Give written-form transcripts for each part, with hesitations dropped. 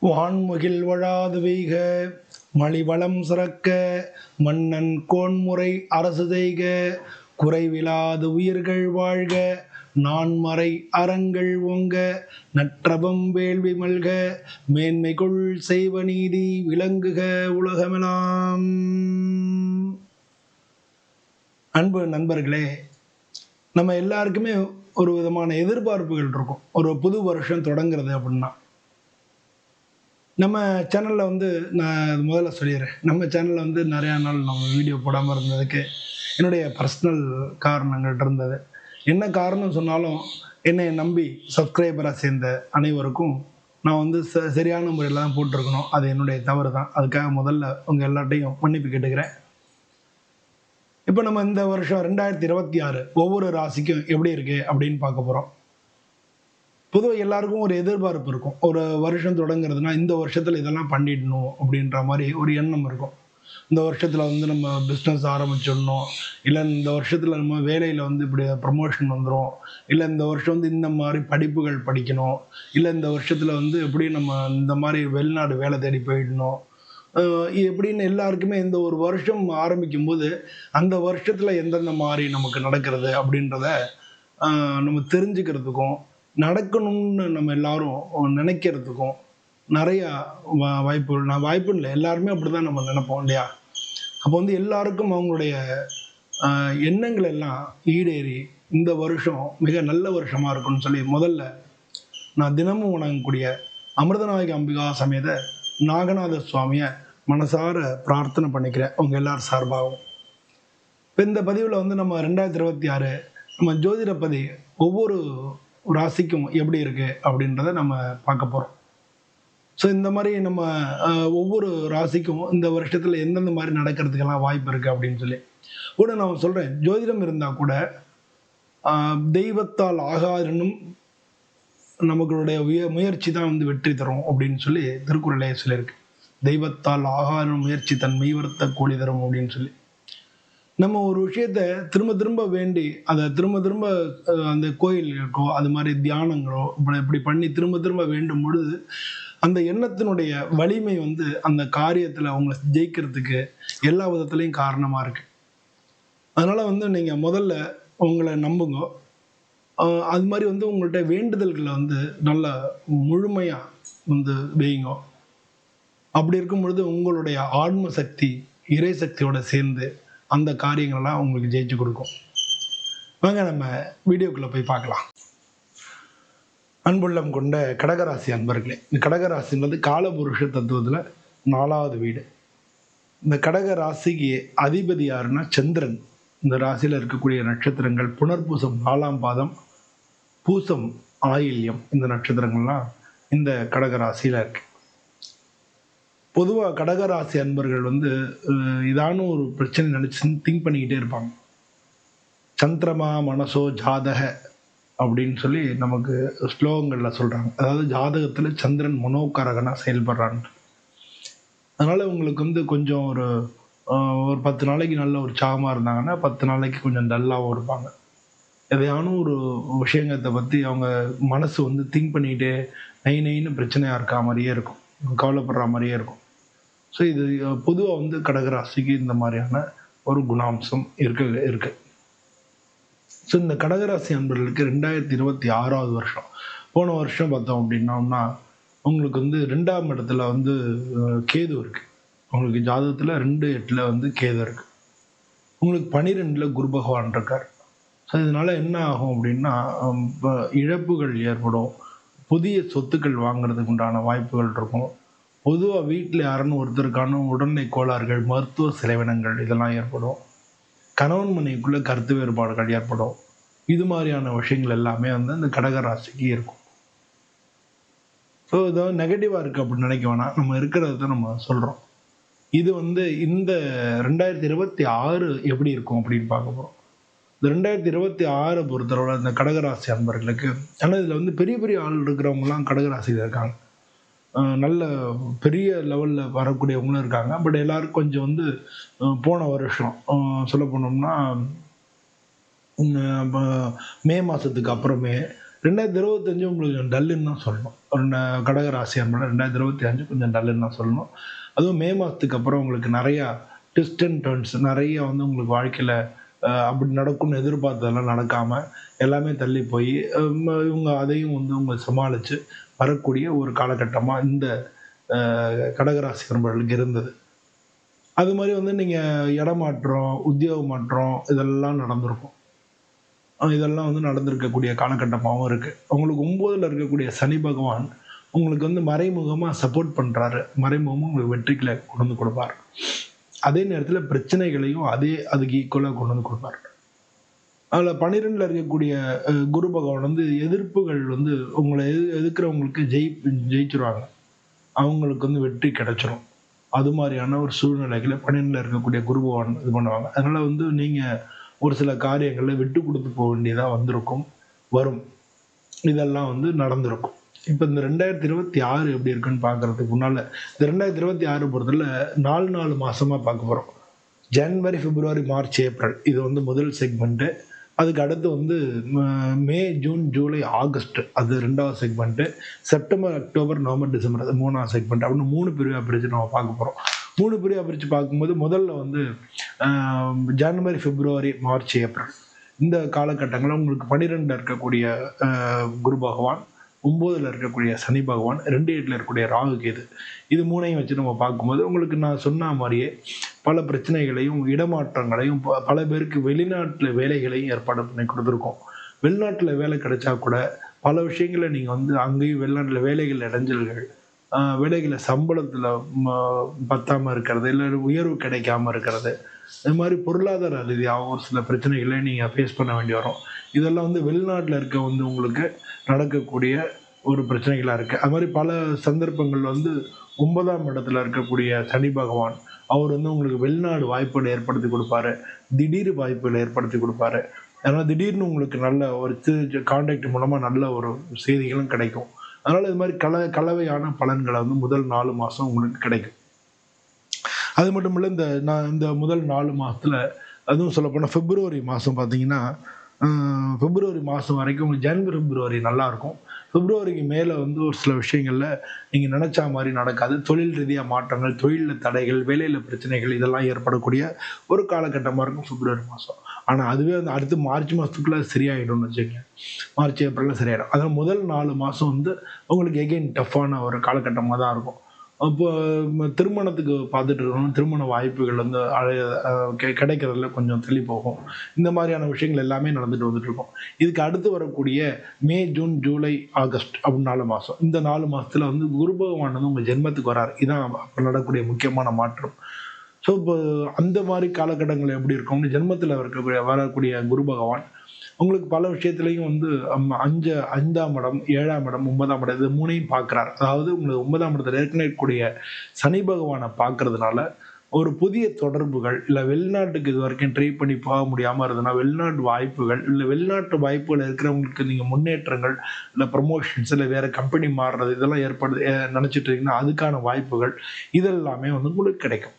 வான்முகில் வழாது வெய்க மலிவளம் சிறக்க மன்னன் கோன்முறை அரசு செய்க குறைவிலாது உயிர்கள் வாழ்க நான்மறை அறங்கள் ஓங்க நற்றவம் வேள்வி மல்க மேன்மைகொள் செய்வ நீதி விளங்குக உலகமெலாம். அன்பு நண்பர்களே, நம்ம எல்லாருக்குமே ஒரு விதமான எதிர்பார்ப்புகள் இருக்கும். ஒரு புது வருஷம் தொடங்குறது அப்படின்னா நம்ம சேனலில் நான் முதல்ல சொல்லிடுறேன், நம்ம சேனலில் நிறையா நாள் நம்ம வீடியோ போடாமல் இருந்ததுக்கு என்னுடைய பர்சனல் காரணங்கள் இருந்தது. என்ன காரணம் சொன்னாலும் என்னை நம்பி சப்ஸ்கிரைபராக சேர்ந்த அனைவருக்கும் நான் சரியான முறையில் தான் போட்டிருக்கணும். அது என்னுடைய தவறு தான். அதுக்காக முதல்ல உங்கள் எல்லாட்டையும் மன்னிப்பு கேட்டுக்கிறேன். இப்போ நம்ம இந்த வருஷம் 2026 ஒவ்வொரு ராசிக்கும் எப்படி இருக்கு அப்படின்னு பார்க்க போகிறோம். பொதுவாக எல்லாருக்கும் ஒரு எதிர்பார்ப்பு இருக்கும். ஒரு வருஷம் தொடங்குறதுனா இந்த வருஷத்தில் இதெல்லாம் பண்ணிடணும் அப்படின்ற மாதிரி ஒரு எண்ணம் இருக்கும். இந்த வருஷத்தில் நம்ம பிஸ்னஸ் ஆரம்பிச்சிடணும், இல்லை இந்த வருஷத்தில் நம்ம வேலையில் இப்படி ப்ரமோஷன் வந்துடும், இல்லை இந்த வருஷம் இந்த மாதிரி படிப்புகள் படிக்கணும், இல்லை இந்த வருஷத்தில் எப்படி நம்ம இந்த மாதிரி வெளிநாடு வேலை தேடி போயிடணும், எப்படின்னு எல்லாருக்குமே இந்த ஒரு வருஷம் ஆரம்பிக்கும் போது அந்த வருஷத்தில் எந்தெந்த மாதிரி நமக்கு நடக்கிறது அப்படின்றத நம்ம தெரிஞ்சுக்கிறதுக்கும் நடக்கணும்னு நம்ம எல்லாரும் நினைக்கிறதுக்கும் நிறையா வாய்ப்புகள். வாய்ப்பு இல்லை, எல்லாருமே அப்படிதான் நம்ம நினைப்போம் இல்லையா? அப்போ எல்லாருக்கும் அவங்களுடைய எண்ணங்கள் எல்லாம் ஈடேறி இந்த வருஷம் மிக நல்ல வருஷமா இருக்குன்னு சொல்லி முதல்ல நான் தினமும் வணங்கக்கூடிய அமிர்தநாயகி அம்பிகா சமேத நாகநாத சுவாமியை மனசார பிரார்த்தனை பண்ணிக்கிறேன் உங்க எல்லாரும் சார்பாகவும். இப்போ இந்த பதிவில் நம்ம 2026 நம்ம ஜோதிடப்பதி ஒவ்வொரு ராசிக்கும் எப்படி இருக்கு அப்படின்றத நம்ம பார்க்க போறோம். ஸோ இந்த மாதிரி நம்ம ஒவ்வொரு ராசிக்கும் இந்த வருஷத்துல எந்தெந்த மாதிரி நடக்கிறதுக்கெல்லாம் வாய்ப்பு இருக்கு அப்படின்னு சொல்லி கூட நான் சொல்றேன். ஜோதிடம் இருந்தா கூட தெய்வத்தால் ஆகாதனும் நமக்களுடைய முயற்சி தான் வெற்றி தரும் அப்படின்னு சொல்லி திருக்குறளே சொல்லியிருக்கு. தெய்வத்தால் ஆகாத முயற்சி தன் மெய்வர்த்த கூலி தரும் அப்படின்னு சொல்லி நம்ம ஒரு விஷயத்த திரும்ப திரும்ப வேண்டி அதை திரும்ப திரும்ப அந்த கோயில் இருக்கோ அது மாதிரி தியானங்களோ இப்படி பண்ணி திரும்ப திரும்ப வேண்டும் பொழுது அந்த எண்ணத்தினுடைய வலிமை அந்த காரியத்துல அவங்களை ஜெயிக்கிறதுக்கு எல்லா விதத்துலையும் காரணமா இருக்கு. அதனால நீங்க முதல்ல உங்களை நம்புங்க. அது மாதிரி உங்கள்கிட்ட வேண்டுதல்களை நல்ல முழுமையா வைங்க. அப்படி இருக்கும் பொழுது உங்களுடைய ஆன்ம சக்தி இறை சக்தியோட சேர்ந்து அந்த காரியங்கள்லாம் உங்களுக்கு ஜெயிச்சு கொடுக்கும். வாங்க நம்ம வீடியோக்குள்ள போய் பார்க்கலாம். அன்புள்ளம் கொண்ட கடகராசி அன்பர்களே, இந்த கடகராசின்றது காலபுருஷ தத்துவத்துல 4வது வீடு. இந்த கடக ராசிக்கு அதிபதி யாருன்னா சந்திரன். இந்த ராசியில இருக்கக்கூடிய நட்சத்திரங்கள் புனர்பூசம் 4ஆம் பாதம், பூசம், ஆயில்யம், இந்த நட்சத்திரங்கள்லாம் இந்த கடகராசியில இருக்கு. பொதுவாக கடகராசி அன்பர்கள் இதான ஒரு பிரச்சனை நினைச்சு திங்க் பண்ணிக்கிட்டே இருப்பாங்க. சந்திரமா மனசோ ஜாதக அப்படின்னு சொல்லி நமக்கு ஸ்லோகங்கள்ல சொல்றாங்க. அதாவது ஜாதகத்துல சந்திரன் மனோகாரகனா செயல்படுறான். அதனால உங்களுக்கு கொஞ்சம் ஒரு 10 நாளைக்கு நல்ல ஒரு சாகமா இருந்தாங்கன்னா 10 நாளைக்கு கொஞ்சம் டல்லாவும் இருப்பாங்க. எதையானும் ஒரு விஷயத்தை பத்தி அவங்க மனசு திங்க் பண்ணிக்கிட்டே நைன்னு பிரச்சனையா இருக்கா மாதிரியே இருக்கும், கவலைப்படுற மாதிரியே இருக்கும். ஸோ இது பொதுவாக கடகராசிக்கு இந்த மாதிரியான ஒரு குணாம்சம் இருக்கு. ஸோ இந்த கடகராசி அன்பர்களுக்கு 2026வது வருஷம், போன வருஷம் பார்த்தோம் அப்படின்னோம்னா உங்களுக்கு 2ஆம் இடத்துல கேது இருக்கு. உங்களுக்கு ஜாதகத்தில் 2/8 கேது இருக்கு. உங்களுக்கு 12ல் குரு பகவான் இருக்கார். ஸோ இதனால என்ன ஆகும் அப்படின்னா இழப்புகள் ஏற்படும், புதிய சொத்துக்கள் வாங்குறதுக்கு உண்டான வாய்ப்புகள் இருக்கும். பொதுவாக வீட்டில் யாருன்னு ஒருத்தருக்கான உடல்நிலை கோளாறுகள், மருத்துவ செலவினங்கள் இதெல்லாம் ஏற்படும். கணவன் மனைவிக்குள்ள கருத்து வேறுபாடுகள் ஏற்படும். இது மாதிரியான விஷயங்கள் எல்லாமே இந்த கடகராசிக்கு இருக்கும். ஸோ இது நெகட்டிவாக இருக்குது அப்படின்னு நினைக்க வேணாம், நம்ம இருக்கிறத நம்ம சொல்கிறோம். இது இந்த 2026 எப்படி இருக்கும் அப்படின்னு பார்க்க போகிறோம். இந்த 2026 பொறுத்தளவில் இந்த கடகராசி அன்பர்களுக்கு, ஆனால் இதில் பெரிய பெரிய ஆள் இருக்கிறவங்கலாம் கடகராசியில் இருக்காங்க. நல்ல பெரிய லெவலில் வரக்கூடியவங்களும் இருக்காங்க. பட் எல்லாருக்கும் கொஞ்சம் போன வருஷம் சொல்ல போனோம்னா மே மாதத்துக்கு அப்புறமே 2025 உங்களுக்கு டல்லுன்னு தான் சொல்லணும். ஒரு கடகராசி அன்பர்கள் 2025 கொஞ்சம் டல்லுன்னு தான் சொல்லணும். அதுவும் மே மாதத்துக்கு அப்புறம் உங்களுக்கு நிறையா ட்விஸ்ட் அண்ட் டர்ன்ஸ் நிறைய வந்து உங்களுக்கு வாழ்க்கையில் அப்படி நடக்கும்னு எதிர்பார்த்ததெல்லாம் நடக்காம எல்லாமே தள்ளி போய் இவங்க அதையும் வந்து உங்க சமாளித்து வரக்கூடிய ஒரு காலகட்டமாக இந்த கடகராசி நண்பர்களுக்கு இருந்தது. அது மாதிரி வந்து நீங்கள் இடமாற்றம், உத்தியோக மாற்றம் இதெல்லாம் நடந்திருக்கும். இதெல்லாம் வந்து நடந்திருக்கக்கூடிய காலகட்டமாகவும் இருக்குது. உங்களுக்கு 9ல் இருக்கக்கூடிய சனி பகவான் உங்களுக்கு வந்து மறைமுகமாக சப்போர்ட் பண்ணுறாரு. மறைமுகமாக உங்களுக்கு வெற்றிகளை கொண்டு வந்து கொடுப்பார். அதே நேரத்தில் பிரச்சனைகளையும் அதுக்கு ஈக்குவலாக கொண்டு வந்து கொடுப்பார். அதில் 12ல் இருக்கக்கூடிய குரு பகவான் வந்து எதிர்ப்புகள் வந்து உங்களை எதிர்க்கிறவங்களுக்கு ஜெயிச்சிருவாங்க. அவங்களுக்கு வந்து வெற்றி கிடைச்சிரும். அது மாதிரியான ஒரு சூழ்நிலைகளை 12ல் இருக்கக்கூடிய குரு பகவான் இது பண்ணுவாங்க. அதனால் வந்து நீங்கள் ஒரு சில காரியங்களில் விட்டு கொடுத்து போக வேண்டியதாக வரும். இதெல்லாம் வந்து நடந்திருக்கும். இப்போ இந்த 2026 எப்படி இருக்குன்னு பார்க்கறதுக்கு முன்னால் இந்த 2026 பொறுத்தல 4 மாதமாக பார்க்க போகிறோம். ஜனவரி, பிப்ரவரி, மார்ச், ஏப்ரல் இது வந்து முதல் செக்மெண்ட்டு. அதுக்கு அடுத்து வந்து மே, ஜூன், ஜூலை, ஆகஸ்ட் அது 2வது segment. September, October, November, December அது 3வது செக்மெண்ட். அப்படின்னு 3 பிரிவாக பிரித்து நம்ம பார்க்க போகிறோம். 3 பிரிவாக பிரித்து பார்க்கும்போது முதல்ல வந்து ஜனவரி, பிப்ரவரி, மார்ச், ஏப்ரல் இந்த காலகட்டங்களில் உங்களுக்கு 12ல் இருக்கக்கூடிய குரு பகவான், 9ல் இருக்கக்கூடிய சனி பகவான், 2 இருக்கக்கூடிய ராகு கேது இது 3ஐயும் வச்சு நம்ம பார்க்கும்போது உங்களுக்கு நான் சொன்ன மாதிரியே பல பிரச்சனைகளையும் இடமாற்றங்களையும் பல பேருக்கு வெளிநாட்டில் வேலைகளையும் ஏற்பாடு பண்ணி கொடுத்துருக்கோம். வெளிநாட்டில் வேலை கிடைச்சா கூட பல விஷயங்களை நீங்கள் வந்து அங்கேயும் வெளிநாட்டில் வேலைகள் இடைஞ்சல்கள், வேலைகளை சம்பளத்தில் பத்தாமல் இருக்கிறது, இல்லை உயர்வு கிடைக்காம இருக்கிறது, இது மாதிரி பொருளாதார ரீதியாக ஒரு சில பிரச்சனைகளை நீங்கள் ஃபேஸ் பண்ண வேண்டி வரும். இதெல்லாம் வந்து வெளிநாட்டில் இருக்க வந்து உங்களுக்கு நடக்கக்கூடிய ஒரு பிரச்சனைகளாக இருக்குது. அது மாதிரி பல சந்தர்ப்பங்கள் வந்து 9ஆம் இடத்துல இருக்கக்கூடிய சனி பகவான் அவர் வந்து உங்களுக்கு வெளிநாடு வாய்ப்புகளை ஏற்படுத்தி கொடுப்பாரு. திடீர் வாய்ப்புகளை ஏற்படுத்தி கொடுப்பாரு. அதனால் திடீர்னு உங்களுக்கு நல்ல ஒரு கான்டாக்ட் மூலமாக நல்ல ஒரு செய்திகளும் கிடைக்கும். அதனால் இது மாதிரி கலவையான பலன்களை வந்து முதல் 4 மாதம் உங்களுக்கு கிடைக்கும். அது மட்டும் இல்லை, இந்த முதல் 4 மாதத்தில் அதுவும் சொல்லப்போனால் பிப்ரவரி மாதம் பார்த்தீங்கன்னா பிப்ரவரி மாதம் வரைக்கும் ஜனவரி, பிப்ரவரி நல்லாயிருக்கும். பிப்ரவரிக்கு மேலே வந்து ஒரு சில விஷயங்களில் நீங்கள் நினச்சா மாதிரி நடக்காது. தொழில் ரீதியாக மாற்றங்கள், தொழிலில் தடைகள், வேலையில் பிரச்சனைகள் இதெல்லாம் ஏற்படக்கூடிய ஒரு காலகட்டமாக இருக்கும் பிப்ரவரி மாதம். ஆனால் அதுவே வந்து அடுத்து மார்ச் மாதத்துக்குள்ளே சரியாயிடும்னு வச்சுக்கோங்க. மார்ச், ஏப்ரலில் சரியாயிடும். அதனால் முதல் 4 மாதம் வந்து உங்களுக்கு எகெயின் டஃப்பான ஒரு காலகட்டமாக தான் இருக்கும். அப்போ திருமணத்துக்கு பார்த்துட்டு இருக்கணும். திருமண வாய்ப்புகள் வந்து கிடைக்கிறதுல கொஞ்சம் தள்ளி போகும். இந்த மாதிரியான விஷயங்கள் எல்லாமே நடந்துட்டு வந்துட்டு இருக்கும். இதுக்கு அடுத்து வரக்கூடிய மே, ஜூன், ஜூலை, ஆகஸ்ட் அப்படின்னு 4 மாதம். இந்த 4 மாதத்தில் வந்து குரு பகவான் வந்து உங்கள் ஜென்மத்துக்கு வராரு. இதான் அப்போ நடக்கக்கூடிய முக்கியமான மாற்றம். ஸோ இப்போ அந்த மாதிரி காலகட்டங்கள் எப்படி இருக்கும்னு ஜென்மத்தில் வரக்கூடிய குரு பகவான் உங்களுக்கு பல விஷயத்துலையும் வந்து 5ஆம் இடம், 7ஆம் இடம், 9ஆம் இடம் இது 3ஐயும் பார்க்குறாரு. அதாவது உங்களுக்கு 9ஆம் இடத்துல ஏற்கனவே இருக்கக்கூடிய சனி பகவானை பார்க்கறதுனால ஒரு புதிய தொடர்புகள், இல்லை வெளிநாட்டுக்கு இது வரைக்கும் ட்ரை பண்ணி போக முடியாமல் இருந்ததுன்னா வெளிநாட்டு வாய்ப்புகள், இல்லை வெளிநாட்டு வாய்ப்புகள் இருக்கிறவங்களுக்கு நீங்கள் முன்னேற்றங்கள், இல்லை ப்ரமோஷன்ஸ், இல்லை வேறு கம்பெனி மாறுறது இதெல்லாம் நினச்சிட்டு இருக்கீங்கன்னா அதுக்கான வாய்ப்புகள் இதெல்லாமே வந்து உங்களுக்கு கிடைக்கும்.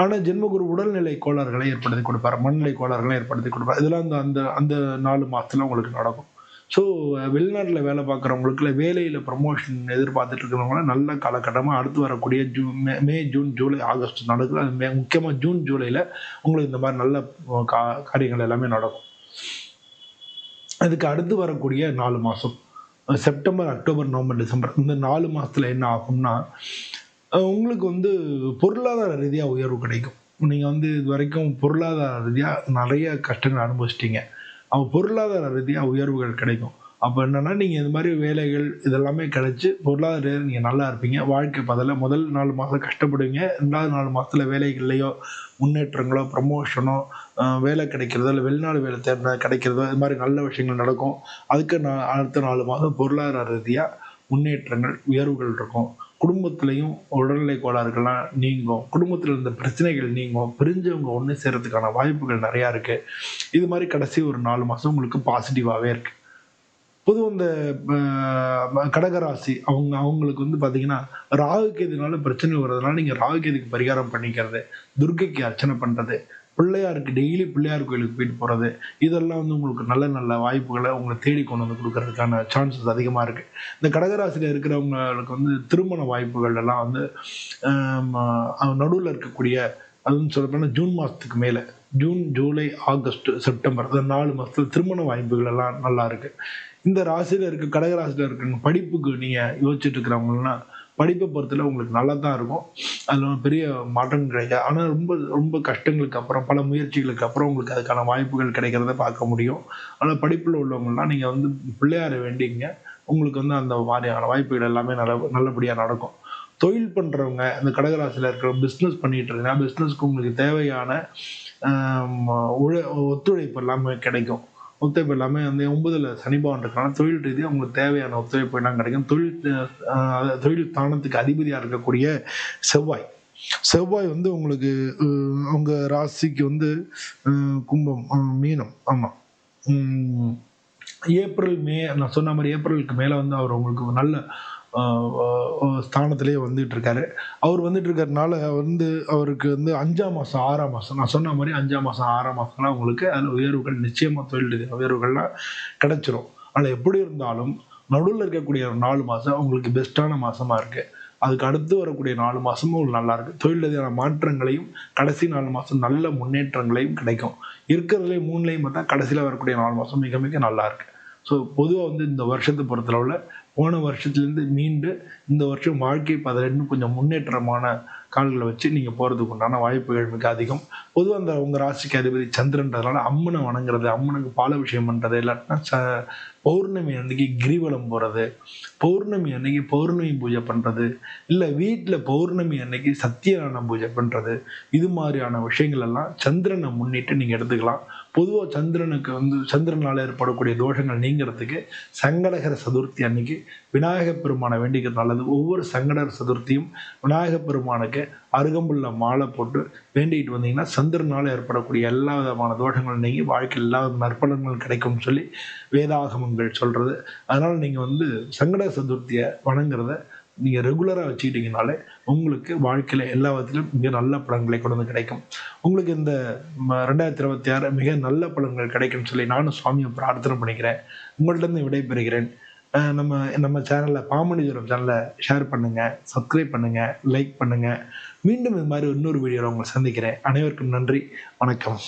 ஆனால் ஜென்மகுரு உடல்நிலை கோளாறுகளை ஏற்படுத்தி கொடுப்பார், மனநிலை கோளாறுகளை ஏற்படுத்தி கொடுப்பார். இதெல்லாம் அந்த 4 மாதத்துல உங்களுக்கு நடக்கும். ஸோ வெளிநாட்டில் வேலை பார்க்குறவங்களுக்கு, இல்லை வேலையில் ப்ரமோஷன் எதிர்பார்த்துட்டு இருக்கிறவங்களாம் நல்ல காலகட்டமாக அடுத்து வரக்கூடிய மே, ஜூன், ஜூலை, ஆகஸ்ட் நடக்குது. அது முக்கியமாக ஜூன், ஜூலையில் உங்களுக்கு இந்த மாதிரி நல்ல காரியங்கள் எல்லாமே நடக்கும். அதுக்கு அடுத்து வரக்கூடிய 4 மாதம் செப்டம்பர், அக்டோபர், நவம்பர், டிசம்பர் இந்த 4 மாதத்தில் என்ன ஆகும்னா உங்களுக்கு வந்து பொருளாதார ரீதியாக உயர்வு கிடைக்கும். நீங்கள் வந்து இது வரைக்கும் பொருளாதார ரீதியாக நிறைய கஷ்டங்கள் அனுபவிச்சிட்டிங்க. பொருளாதார ரீதியாக உயர்வுகள் கிடைக்கும். அப்போ என்னென்னா நீங்கள் இது மாதிரி வேலைகள் இதெல்லாமே கிடைச்சி பொருளாதார ரீதியாக நீங்கள் நல்லா இருப்பீங்க. வாழ்க்கை பதில் முதல் 4 மாதம் கஷ்டப்படுவீங்க. 2வது 4 மாதத்தில் வேலைகள்லையோ முன்னேற்றங்களோ, ப்ரமோஷனோ, வேலை கிடைக்கிறதோ, இல்லை வெளிநாடு வேலை கிடைக்கிறதோ இது மாதிரி நல்ல விஷயங்கள் நடக்கும். அதுக்கு அடுத்த 4 மாதம் பொருளாதார ரீதியாக முன்னேற்றங்கள், உயர்வுகள் இருக்கும். குடும்பத்திலையும் உடல்நிலை கோளாறுகள்லாம் நீங்கும். குடும்பத்தில் இருந்த பிரச்சனைகள் நீங்கும். பிரிஞ்சவங்க ஒன்று சேர்றதுக்கான வாய்ப்புகள் நிறையா இருக்குது. இது மாதிரி கடைசி ஒரு 4 மாதம் உங்களுக்கு பாசிட்டிவாகவே இருக்குது. பொதுவாக இந்த கடகராசி அவங்களுக்கு வந்து பார்த்தீங்கன்னா ராகு கேதுனால பிரச்சனை வர்றதுனால நீங்கள் ராகு கேதுக்கு பரிகாரம் பண்ணிக்கிறது, துர்க்கைக்கு அர்ச்சனை பண்ணுறது, பிள்ளையாருக்கு டெய்லி பிள்ளையார் கோயிலுக்கு போயிட்டு போகிறது, இதெல்லாம் வந்து உங்களுக்கு நல்ல நல்ல வாய்ப்புகளை உங்களை தேடி கொண்டு வந்து கொடுக்கறதுக்கான சான்சஸ் அதிகமாக இருக்குது. இந்த கடகராசியில் இருக்கிறவங்களுக்கு வந்து திருமண வாய்ப்புகள் எல்லாம் வந்து நடுவில் இருக்கக்கூடிய, அதுவும் சொல்லப்போனால் ஜூன் மாதத்துக்கு மேலே, ஜூன், ஜூலை, ஆகஸ்ட், செப்டம்பர், இந்த 4 மாதத்துல திருமண வாய்ப்புகள் எல்லாம் நல்லா இருக்கு. இந்த ராசியில் இருக்க கடகராசியில் இருக்க படிப்புக்கு நீங்கள் யோசிச்சுட்டு இருக்கிறவங்கன்னா, படிப்பை பொறுத்தல உங்களுக்கு நல்லா தான் இருக்கும். அதில் பெரிய மாற்றம் கிடைக்காது. ஆனால் ரொம்ப ரொம்ப கஷ்டங்களுக்கு அப்புறம், பல முயற்சிகளுக்கு அப்புறம் உங்களுக்கு அதுக்கான வாய்ப்புகள் கிடைக்கிறத பார்க்க முடியும். ஆனால் படிப்பில் உள்ளவங்கலாம் நீங்கள் வந்து பிள்ளையாரை வேண்டிங்க, உங்களுக்கு வந்து அந்த மாதிரியான வாய்ப்புகள் எல்லாமே நல்லபடியாக நடக்கும். தொழில் பண்ணுறவங்க, இந்த கடகராசியில் இருக்கிற பிஸ்னஸ் பண்ணிட்டு இருக்கீங்கன்னா, பிஸ்னஸ்க்கு உங்களுக்கு தேவையான ஒத்துழைப்பு எல்லாமே கிடைக்கும். ஒத்துழைப்பு எல்லாமே வந்து 9ல் சனி பகவான் இருக்கனால தொழில் ரீதியாக உங்களுக்கு தேவையான ஒத்துழைப்பு எல்லாம் கிடைக்கும். தொழில் ஸ்தானத்துக்கு அதிபதியாக இருக்கக்கூடிய செவ்வாய். செவ்வாய் வந்து உங்களுக்கு உங்க ராசிக்கு வந்து கும்பம், மீனம். ஆமாம். ஏப்ரல், மே, நான் சொன்ன மாதிரி ஏப்ரலுக்கு மேலே வந்து அவர் உங்களுக்கு நல்ல ஸ்தானத்திலே வந்துட்டு இருக்காரு. அவர் வந்துட்டு இருக்கிறதுனால வந்து அவருக்கு வந்து 5ஆம் மாதம், 6ஆம் மாதம், நான் சொன்ன மாதிரி 5ஆம் மாதம், 6ஆம் மாதம்லாம் உங்களுக்கு அதில் உயர்வுகள் நிச்சயமாக, தொழில் ரீதியான உயர்வுகள்லாம் கிடைச்சிரும். ஆனால் எப்படி இருந்தாலும் நடுவில் இருக்கக்கூடிய 4 மாதம் உங்களுக்கு பெஸ்ட்டான மாதமாக இருக்குது. அதுக்கு அடுத்து வரக்கூடிய 4 மாதமும் உங்களுக்கு நல்லா இருக்குது. தொழில் ரீதியான மாற்றங்களையும் கடைசி 4 மாதம் நல்ல முன்னேற்றங்களையும் கிடைக்கும். இருக்கிறதுலே 3லையும் பார்த்தா கடைசியில் வரக்கூடிய 4 மாதம் மிக மிக நல்லா இருக்குது. ஸோ பொதுவாக வந்து இந்த வருஷத்தை பொறுத்தளவில் போன வருஷத்துலேருந்து மீண்டு இந்த வருஷம் வாழ்க்கை பதினெட்டு கொஞ்சம் முன்னேற்றமான கால்களை வச்சு நீங்கள் போகிறதுக்கு உண்டான வாய்ப்புகள் மிக அதிகம். பொதுவாக அந்த உங்கள் ராசிக்கு அதிபதி சந்திரன்றதுனால அம்மனை வணங்குறது, அம்மனுக்கு பாலாபிஷேகம் பண்ணுறது, இல்லாட்டினா பௌர்ணமி அன்னைக்கு கிரிவலம் போகிறது, பௌர்ணமி அன்னைக்கு பௌர்ணமி பூஜை பண்ணுறது, இல்லை வீட்டில் பௌர்ணமி அன்னைக்கு சத்தியநாராயண பூஜை பண்ணுறது, இது மாதிரியான விஷயங்கள் எல்லாம் சந்திரனை முன்னிட்டு நீங்கள் எடுத்துக்கலாம். பொதுவாக சந்திரனுக்கு வந்து சந்திரனால் ஏற்படக்கூடிய தோஷங்கள் நீங்கிறதுக்கு சங்கடகர சதுர்த்தி அன்னைக்கு விநாயகப் பெருமானை வேண்டிக்கிறது நல்லது. ஒவ்வொரு சங்கடகர சதுர்த்தியும் விநாயகப் பெருமானுக்கு அருகம்புல்ல மாலை போட்டு வேண்டிக்கிட்டு வந்தீங்கன்னா சந்திரனால் ஏற்படக்கூடிய எல்லா விதமான தோஷங்கள் நீங்கி வாழ்க்கையில் எல்லா நற்பலன்கள் கிடைக்கும்னு சொல்லி வேதாகமங்கள் சொல்கிறது. அதனால் நீங்கள் வந்து சங்கடகர சதுர்த்தியை வணங்குறத நீங்கள் ரெகுலராக வச்சுக்கிட்டீங்கனாலே உங்களுக்கு வாழ்க்கையில் எல்லா விதத்திலும் மிக நல்ல பலன்களை கொண்டு வந்து கிடைக்கும். உங்களுக்கு இந்த 2026 மிக நல்ல பலன்கள் கிடைக்கும்னு சொல்லி நானும் சுவாமியை பிரார்த்தனை பண்ணிக்கிறேன். உங்கள்கிட்ட விடைபெறுகிறேன். நம்ம நம்ம சேனலில் பாமணி ஜோரம் சேனலை ஷேர் பண்ணுங்கள், சப்ஸ்கிரைப் பண்ணுங்கள், லைக் பண்ணுங்கள். மீண்டும் இது மாதிரி இன்னொரு வீடியோவில் உங்களை சந்திக்கிறேன். அனைவருக்கும் நன்றி, வணக்கம்.